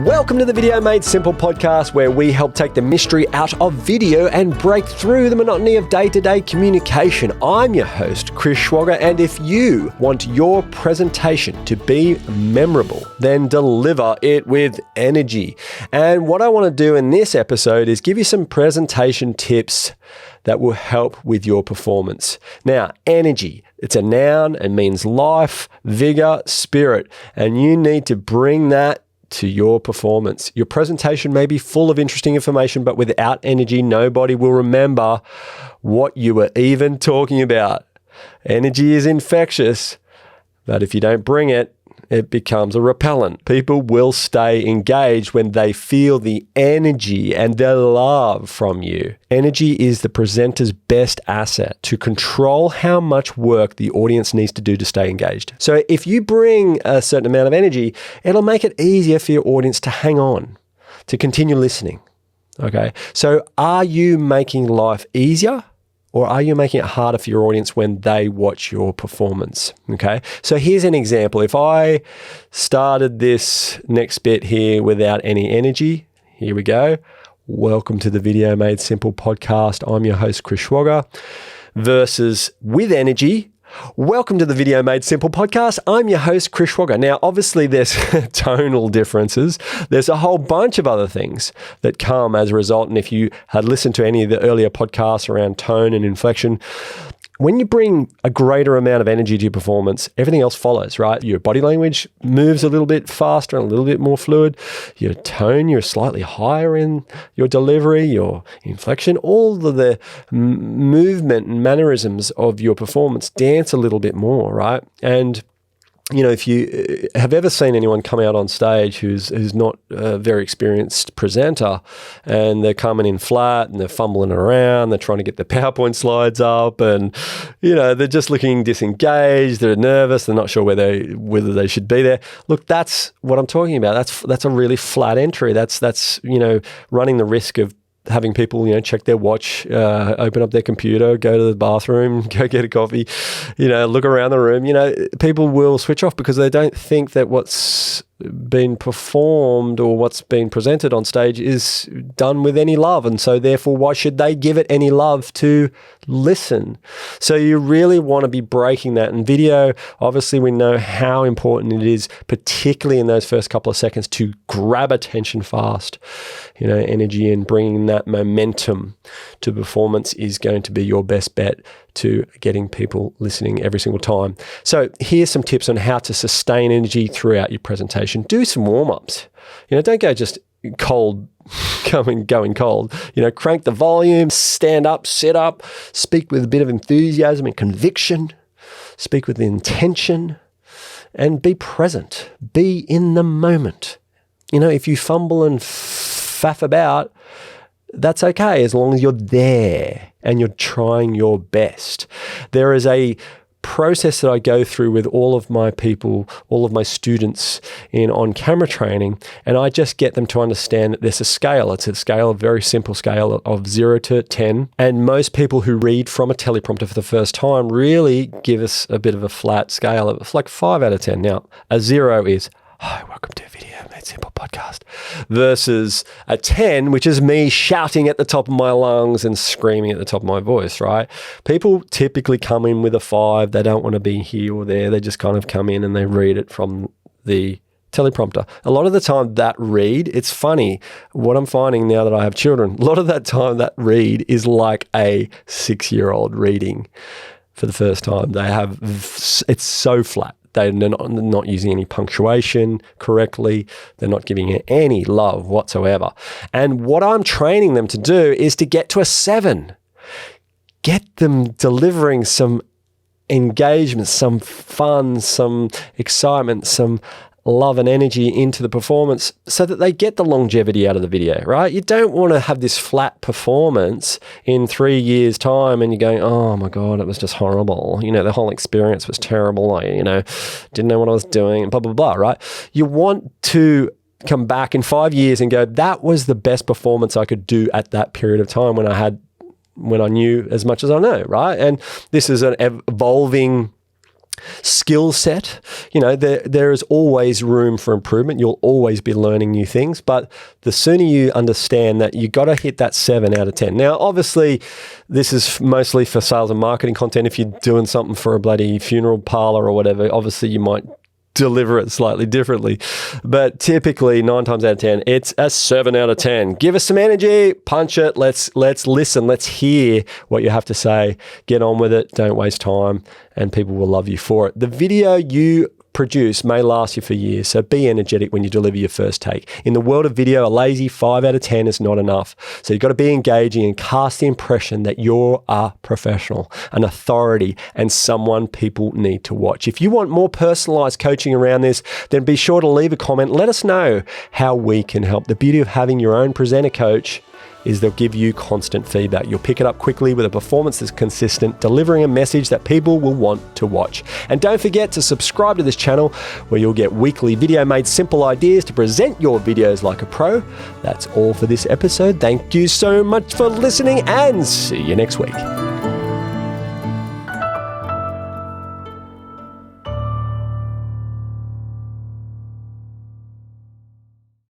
Welcome to the Video Made Simple podcast, where we help take the mystery out of video and break through the monotony of day-to-day communication. I'm your host, Chris Schwager, and if you want your presentation to be memorable, then deliver it with energy. And what I want to do in this episode is give you some presentation tips that will help with your performance. Now, energy, it's a noun. It means life, vigor, spirit, and you need to bring that to your performance. Your presentation may be full of interesting information, but without energy, nobody will remember what you were even talking about. Energy is infectious, but if you don't bring it, it becomes a repellent. People will stay engaged when they feel the energy and the love from you. Energy is the presenter's best asset to control how much work the audience needs to do to stay engaged. So if you bring a certain amount of energy, it'll make it easier for your audience to hang on, to continue listening. Okay, so are you making life easier? Or are you making it harder for your audience when they watch your performance? Okay, so here's an example. If I started this next bit here without any energy, here we go. Welcome to the Video Made Simple podcast. I'm your host, Chris Schwager, versus with energy. Welcome to the Video Made Simple podcast. I'm your host, Chris Schwager. Now, obviously, there's tonal differences. There's a whole bunch of other things that come as a result. And if you had listened to any of the earlier podcasts around tone and inflection, when you bring a greater amount of energy to your performance, everything else follows, right? Your body language moves a little bit faster and a little bit more fluid. Your tone, you're slightly higher in your delivery, your inflection, all of the movement and mannerisms of your performance dance a little bit more, right? And you know, if you have ever seen anyone come out on stage who's not a very experienced presenter, and they're coming in flat and they're fumbling around, they're trying to get their PowerPoint slides up, and you know, they're just looking disengaged, they're nervous, they're not sure whether they should be there. Look, that's what I'm talking about. That's a really flat entry. That's you know, running the risk of having people, you know, check their watch, open up their computer, go to the bathroom, go get a coffee, you know, look around the room. You know, people will switch off because they don't think that what's been performed or what's been presented on stage is done with any love. And so therefore, why should they give it any love to listen? So you really want to be breaking that. In video, obviously, we know how important it is, particularly in those first couple of seconds, to grab attention fast. You know, energy and bringing that momentum to performance is going to be your best bet to getting people listening every single time. So here's some tips on how to sustain energy throughout your presentation. Do some warm-ups. You know, don't go just cold, going cold. You know, crank the volume, stand up, sit up, speak with a bit of enthusiasm and conviction, speak with intention, and be present. Be in the moment. You know, if you fumble and faff about, that's okay, as long as you're there and you're trying your best. There is a process that I go through with all of my people, all of my students in on-camera training, and I just get them to understand that there's a scale. It's a scale, a very simple scale of 0 to 10. And most people who read from a teleprompter for the first time really give us a bit of a flat scale of like 5 out of 10. Now, a 0 is, hi, welcome to Video Made Simple podcast, versus a 10, which is me shouting at the top of my lungs and screaming at the top of my voice, right? People typically come in with a 5. They don't want to be here or there. They just kind of come in and they read it from the teleprompter. A lot of the time that read, it's funny, what I'm finding now that I have children, a lot of that time that read is like a 6-year-old reading for the first time. It's so flat. They're not using any punctuation correctly. They're not giving it any love whatsoever. And what I'm training them to do is to get to a 7. Get them delivering some engagement, some fun, some excitement, some love and energy into the performance so that they get the longevity out of the video, right? You don't want to have this flat performance in 3 years' time and you're going, oh my God, it was just horrible. You know, the whole experience was terrible. I, you know, didn't know what I was doing and blah, blah, blah, right? You want to come back in 5 years and go, that was the best performance I could do at that period of time when I knew as much as I know, right? And this is an evolving skill set, there is always room for improvement. You'll always be learning new things, but the sooner you understand that, you got to hit that 7 out of 10. Now, obviously, this is mostly for sales and marketing content. If you're doing something for a bloody funeral parlor or whatever, obviously you might deliver it slightly differently. But typically 9 times out of 10, it's a 7 out of 10. Give us some energy, punch it. Let's listen. Let's hear what you have to say. Get on with it. Don't waste time, and people will love you for it. The video you produce may last you for years, so be energetic when you deliver your first take. In the world of video, a lazy 5 out of 10 is not enough. So you've got to be engaging and cast the impression that you're a professional, an authority, and someone people need to watch. If you want more personalized coaching around this, then be sure to leave a comment. Let us know how we can help. The beauty of having your own presenter coach is they'll give you constant feedback. You'll pick it up quickly with a performance that's consistent, delivering a message that people will want to watch. And don't forget to subscribe to this channel, where you'll get weekly video made simple ideas to present your videos like a pro. That's all for this episode. Thank you so much for listening, and see you next week.